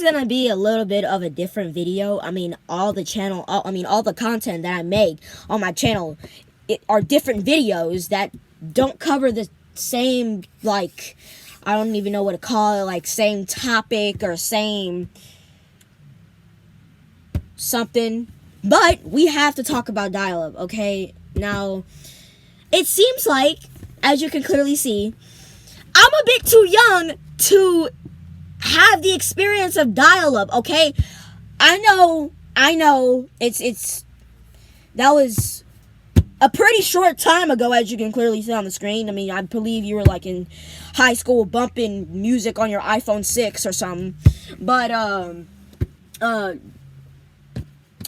gonna be a little bit of a different video. I mean, all the content that I make on my channel are different videos that don't cover the same, like, I don't even know what to call it, like, same topic or same something. But we have to talk about dial-up, okay? Now, it seems like, as you can clearly see, I'm a bit too young to have the experience of dial-up, okay? I know, that was a pretty short time ago, as you can clearly see on the screen. I mean, I believe you were, like, in high school bumping music on your iPhone 6 or something. But,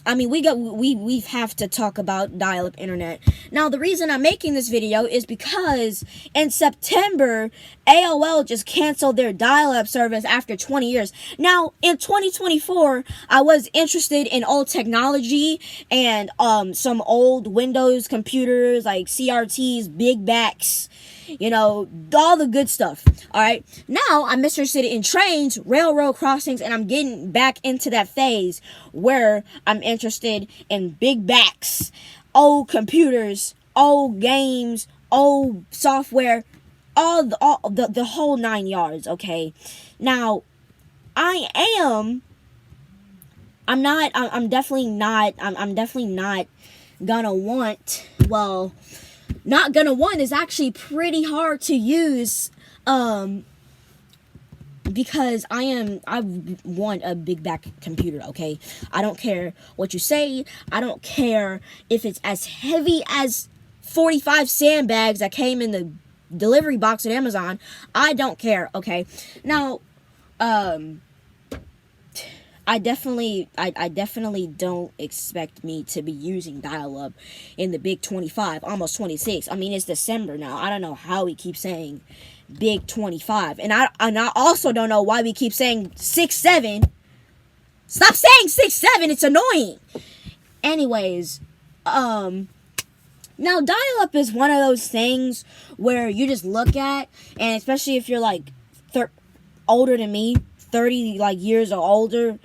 I mean, we have to talk about dial-up internet. Now, the reason I'm making this video is because in September, AOL just canceled their dial-up service after 20 years. Now, in 2024, I was interested in old technology and some old Windows computers like CRTs, big backs, you know, all the good stuff. All right. Now I'm interested in trains, railroad crossings, and I'm getting back into that phase where I'm interested in big backs, old computers, old games, old software, all the whole 9 yards. Okay. Now, I'm definitely not gonna want, well, not gonna want is actually pretty hard to use, because I want a big back computer, okay? I don't care what you say. I don't care if it's as heavy as 45 sandbags that came in the delivery box at Amazon. I don't care, okay? Now, I definitely don't expect me to be using dial-up in the big 25, almost 26. I mean, it's December now. I don't know how we keep saying big 25. And I also don't know why we keep saying 6-7. Stop saying 6-7. It's annoying. Anyways, now dial-up is one of those things where you just look at, and especially if you're like older than me, 30 like years or older,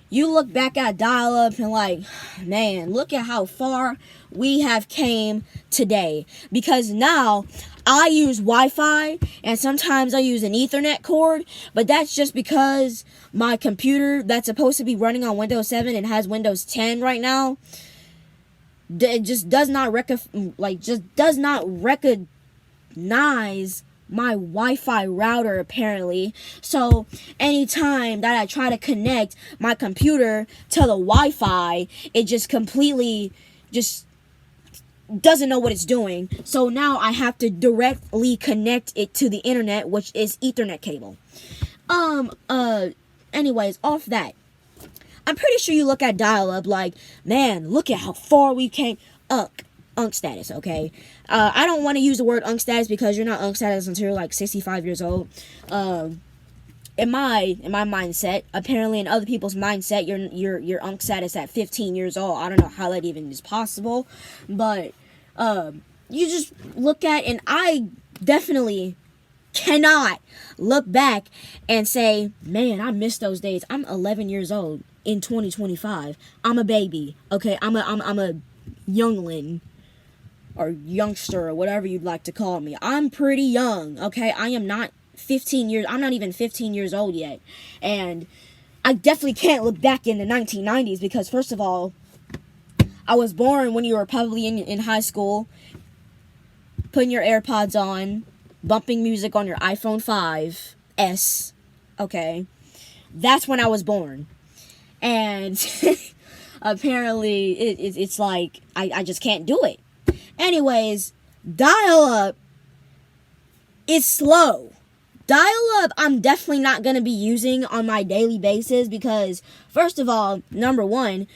you look back at dial-up and like, man, look at how far we have came today. Because now I use Wi-Fi and sometimes I use an Ethernet cord, but that's just because my computer that's supposed to be running on Windows 7 and has Windows 10 right now, it just does not recognize my Wi-Fi router, apparently. So anytime that I try to connect my computer to the Wi-Fi, it just completely just doesn't know what it's doing. So now I have to directly connect it to the internet, which is Ethernet cable. Anyways, off that, I'm pretty sure you look at dial-up like, man, look at how far we came. Unk status, okay? I don't want to use the word unk status because you're not unk status until you're like 65 years old. In my mindset, apparently in other people's mindset, you're unk status at 15 years old. I don't know how that even is possible, but you just look at, and I definitely cannot look back and say, man, I miss those days. I'm 11 years old in 2025. I'm a baby, okay? I'm a youngling, or youngster, or whatever you'd like to call me. I'm pretty young, okay? I'm not even 15 years old yet. And I definitely can't look back in the 1990s because, first of all, I was born when you were probably in high school, putting your AirPods on, bumping music on your iPhone 5S, okay? That's when I was born. And apparently, it's like, I just can't do it. Anyways, dial-up is slow. Dial-up, I'm definitely not going to be using on my daily basis because, first of all, number one,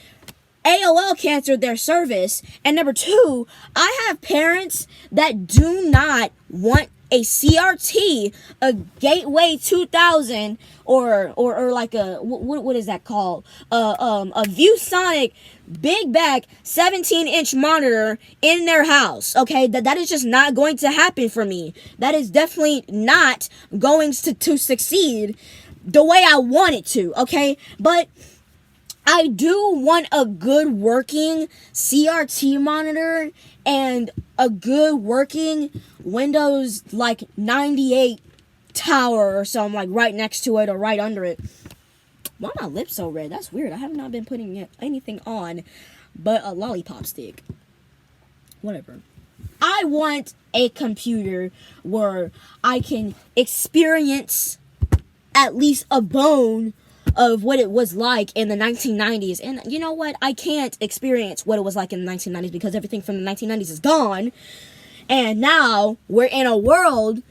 AOL canceled their service, and number two, I have parents that do not want a CRT, a Gateway 2000, or like a, what is that called? A ViewSonic big back 17-inch monitor in their house. Okay, that is just not going to happen for me. That is definitely not going to succeed. the way I want it to, okay? But I do want a good working CRT monitor and a good working Windows like 98 tower or something like right next to it or right under it. Why are my lips so red? That's weird. I have not been putting anything on but a lollipop stick. Whatever. I want a computer where I can experience at least a bone of what it was like in the 1990s. And you know what? I can't experience what it was like in the 1990s because everything from the 1990s is gone. And now we're in a world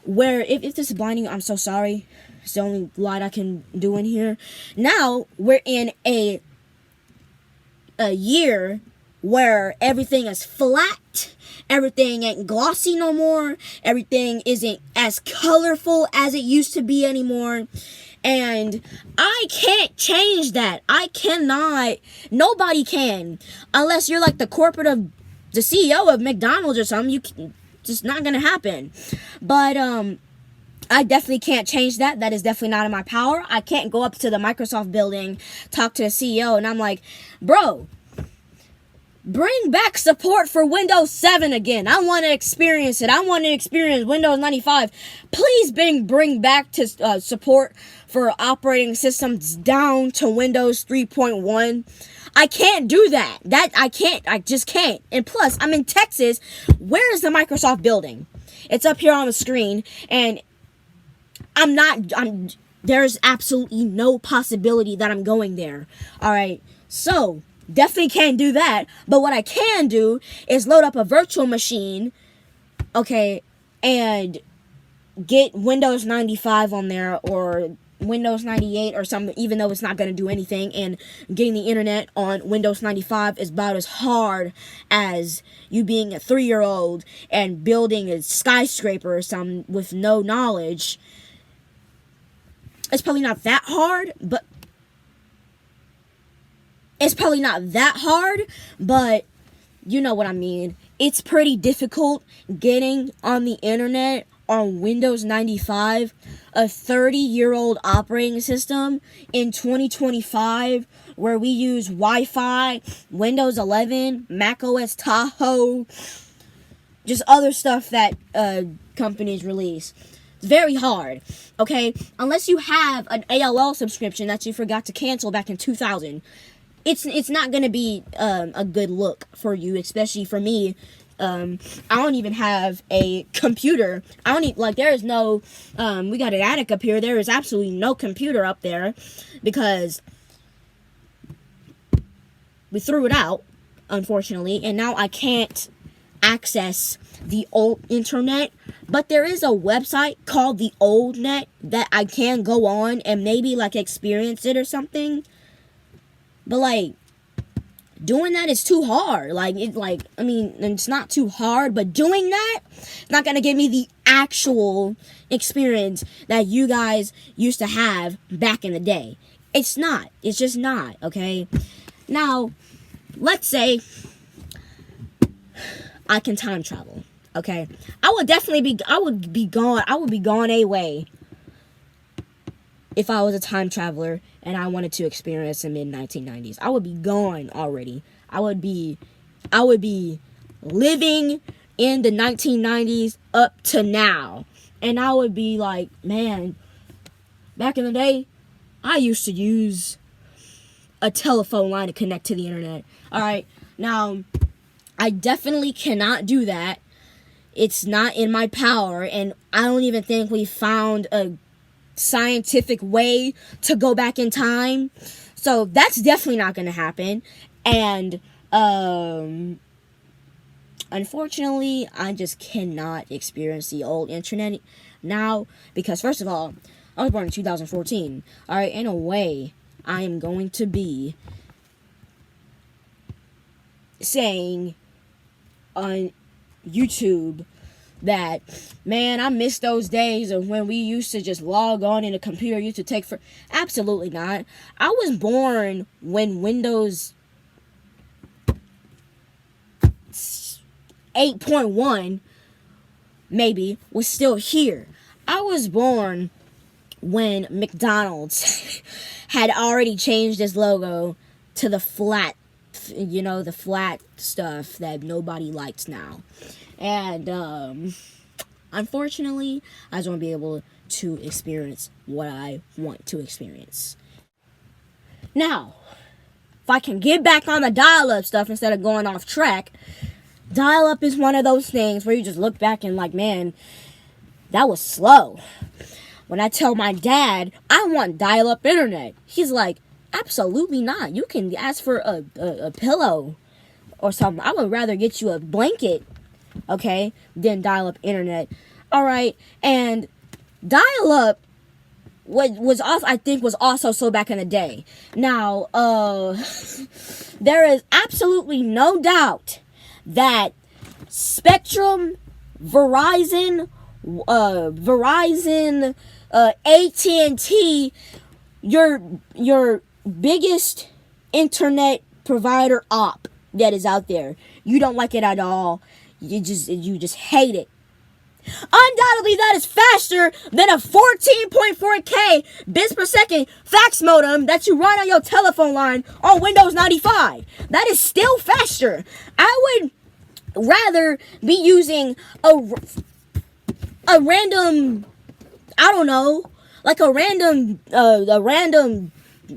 where, if this is blinding you, I'm so sorry. It's the only light I can do in here. Now we're in a year where everything is flat, everything ain't glossy no more, everything isn't as colorful as it used to be anymore, and I can't change that. I cannot. Nobody can, unless you're like the CEO of McDonald's or something. Just not gonna happen. But I definitely can't change that. That is definitely not in my power. I can't go up to the Microsoft building, talk to the CEO, and I'm like, bro, bring back support for Windows 7 again. I want to experience it. I want to experience Windows 95. Please bring back to support for operating systems down to Windows 3.1. I can't do that. I can't. I just can't. And plus, I'm in Texas. Where is the Microsoft building? It's up here on the screen, and there's absolutely no possibility that I'm going there. All right. So, definitely can't do that. But what I can do is load up a virtual machine, okay, and get Windows 95 on there or Windows 98 or something, even though it's not going to do anything. And getting the internet on Windows 95 is about as hard as you being a 3-year-old and building a skyscraper or something with no knowledge. It's probably not that hard, but you know what I mean. It's pretty difficult getting on the internet on Windows 95, a 30-year-old operating system in 2025, where we use Wi-Fi, Windows 11, Mac OS Tahoe, just other stuff that companies release. It's very hard, okay? Unless you have an AOL subscription that you forgot to cancel back in 2000. It's not going to be a good look for you, especially for me. I don't even have a computer. There is no, we got an attic up here. There is absolutely no computer up there because we threw it out, unfortunately, and now I can't access the old internet. But there is a website called the Old Net that I can go on and maybe like experience it or something. But like, doing that is too hard. It's not too hard, but doing that is not going to give me the actual experience that you guys used to have back in the day. It's not. It's just not, okay? Now, let's say I can time travel, okay? I would be gone away if I was a time traveler and I wanted to experience the mid-1990s. I would be gone already. I would be living in the 1990s up to now. And I would be like, man, back in the day, I used to use a telephone line to connect to the internet. Alright, now, I definitely cannot do that. It's not in my power, and I don't even think we found a scientific way to go back in time, so that's definitely not going to happen. And unfortunately, I just cannot experience the old internet now because, first of all, I was born in 2014. All right, in a way, I am going to be saying on YouTube that, man, I miss those days of when we used to just log on and a computer used to take for... Absolutely not. I was born when Windows 8.1 maybe was still here. I was born when McDonald's had already changed its logo to the flat, the flat stuff that nobody likes now. And unfortunately, I just want to be able to experience what I want to experience. Now, if I can get back on the dial-up stuff instead of going off track, dial-up is one of those things where you just look back and like, man, that was slow. When I tell my dad, I want dial-up internet, he's like, absolutely not. You can ask for a pillow or something. I would rather get you a blanket, okay, than dial-up internet. All right, and dial-up was also so back in the day. Now, there is absolutely no doubt that Spectrum, Verizon, AT&T, your biggest internet provider op that is out there, you don't like it at all. You just hate it. Undoubtedly, that is faster than a 14.4K bits per second fax modem that you run on your telephone line on Windows 95. That is still faster. I would rather be using a random, I don't know, like a random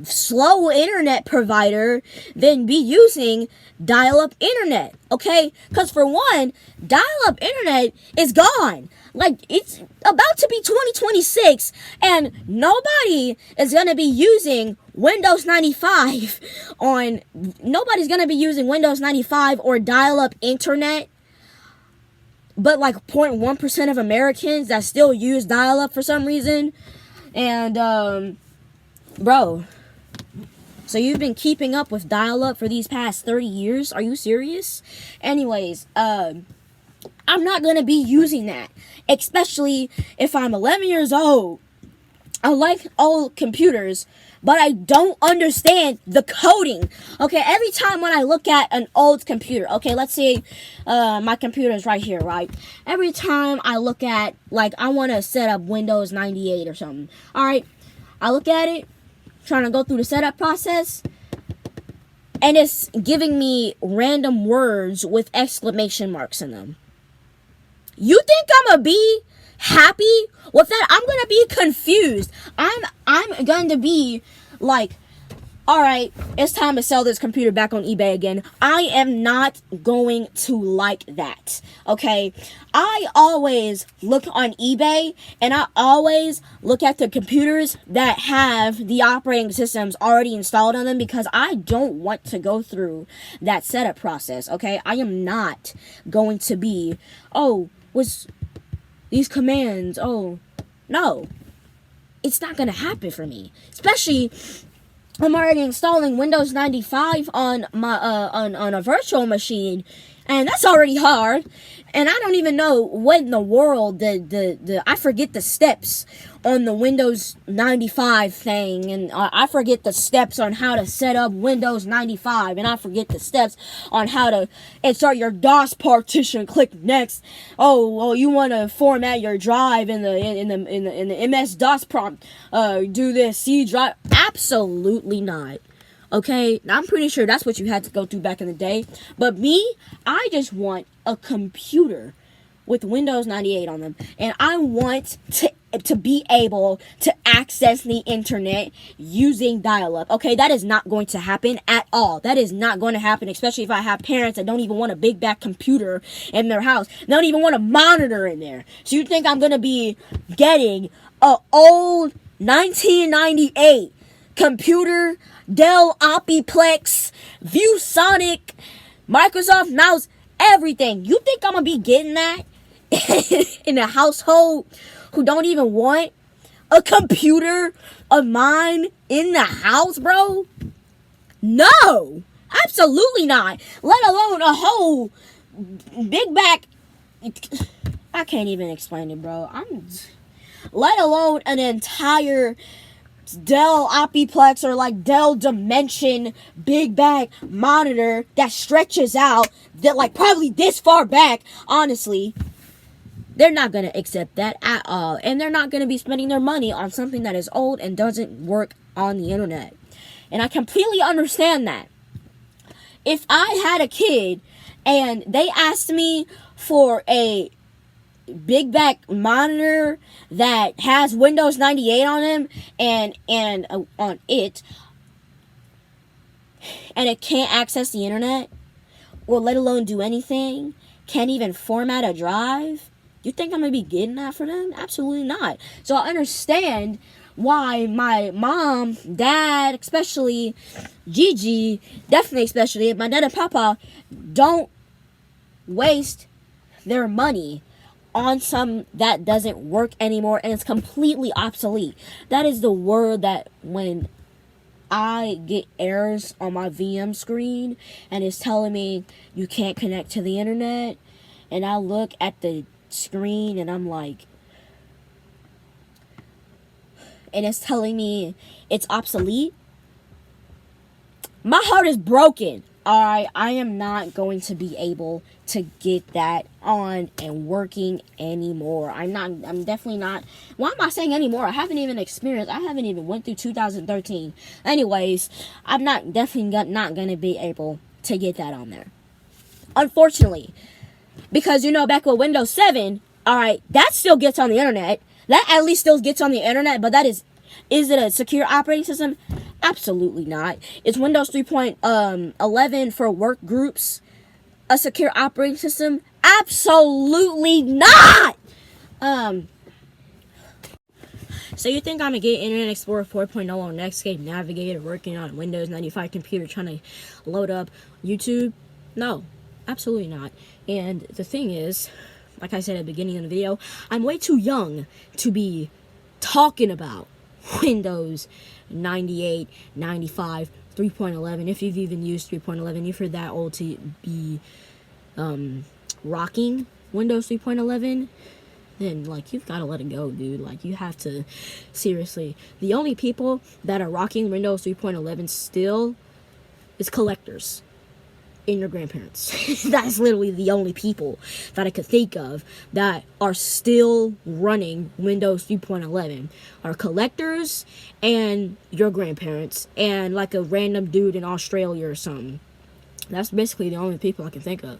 slow internet provider than be using dial-up internet, okay? Because for one, dial-up internet is gone. Like, it's about to be 2026, and nobody is going to be using Windows 95 nobody's going to be using Windows 95 or dial-up internet, but like 0.1% of Americans that still use dial-up for some reason. And, bro, so you've been keeping up with dial-up for these past 30 years? Are you serious? Anyways, I'm not going to be using that, especially if I'm 11 years old. I like old computers, but I don't understand the coding. Okay, every time when I look at an old computer, okay, let's say my computer is right here, right? Every time I look at, like, I want to set up Windows 98 or something. All right, I look at it, trying to go through the setup process, and it's giving me random words with exclamation marks in them. You think I'm gonna be happy with that? I'm gonna be confused. I'm going to be like, all right, it's time to sell this computer back on eBay again. I am not going to like that, okay? I always look on eBay, and I always look at the computers that have the operating systems already installed on them, because I don't want to go through that setup process, okay? I am not going to be, was these commands, no. It's not going to happen for me, especially I'm already installing Windows 95 on my on a virtual machine, and that's already hard. And I don't even know what in the world I forget the steps on the Windows 95 thing, and I forget the steps on how to set up Windows 95, and I forget the steps on how to insert your DOS partition. Click next. You want to format your drive in the MS DOS prompt. Do this C drive. Absolutely not. Okay, now I'm pretty sure that's what you had to go through back in the day. But me, I just want a computer with Windows 98 on them, and I want to be able to access the internet using dial-up. Okay, that is not going to happen at all. That is not going to happen, especially if I have parents that don't even want a big back computer in their house. They don't even want a monitor in there. So you think I'm going to be getting a old 1998 computer, Dell Optiplex, ViewSonic, Microsoft mouse, everything? You think I'm gonna be getting that in a household who don't even want a computer of mine in the house, bro? No, absolutely not. Let alone a whole big back. I can't even explain it, bro. Let alone an entire Dell Optiplex or like Dell Dimension big back monitor that stretches out, that like probably this far back, honestly. They're not going to accept that at all. And they're not going to be spending their money on something that is old and doesn't work on the internet. And I completely understand that. If I had a kid and they asked me for a big back monitor that has Windows 98 on them and on it, and it can't access the internet, or let alone do anything, can't even format a drive, you think I'm going to be getting that for them? Absolutely not. So I understand why my mom, dad, especially Gigi, definitely especially, my dad and papa, don't waste their money on some that doesn't work anymore and it's completely obsolete. That is the word that when I get errors on my VM screen and it's telling me you can't connect to the internet, and I look at the screen and I'm like, and it's telling me it's obsolete, my heart is broken. Alright, I am not going to be able to get that on and working anymore. I'm definitely not. Why am I saying anymore? I haven't even experienced, I haven't even went through 2013. Anyways, I'm definitely not going to be able to get that on there. Unfortunately. Because, back with Windows 7, alright, that still gets on the internet. That at least still gets on the internet, but is it a secure operating system? Absolutely not. Is Windows 3.11 for work groups a secure operating system? Absolutely not! So you think I'm gonna get Internet Explorer 4.0 on Netscape Navigator working on a Windows 95 computer trying to load up YouTube? No, absolutely not. And the thing is, like I said at the beginning of the video, I'm way too young to be talking about Windows 98, 95, 3.11. If you've even used 3.11, if you're that old to be rocking Windows 3.11, then you've got to let it go, dude. You have to, seriously. The only people that are rocking Windows 3.11 still is collectors and your grandparents. That's literally the only people that I could think of that are still running Windows 3.11 are collectors and your grandparents and a random dude in Australia or something. That's basically the only people I can think of.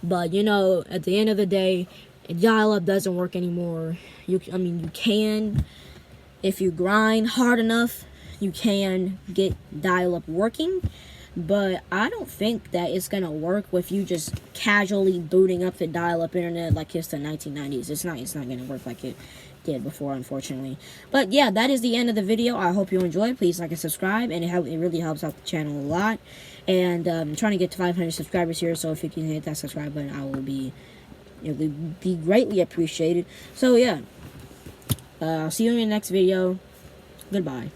But at the end of the day, dial-up doesn't work anymore. You can, if you grind hard enough, you can get dial-up working. But I don't think that it's going to work with you just casually booting up the dial-up internet like it's the 1990s. It's not going to work like it did before, unfortunately. But yeah, that is the end of the video. I hope you enjoyed. Please like and subscribe, and it really helps out the channel a lot. And I'm trying to get to 500 subscribers here, so if you can hit that subscribe button, it would be greatly appreciated. So yeah, I'll see you in the next video. Goodbye.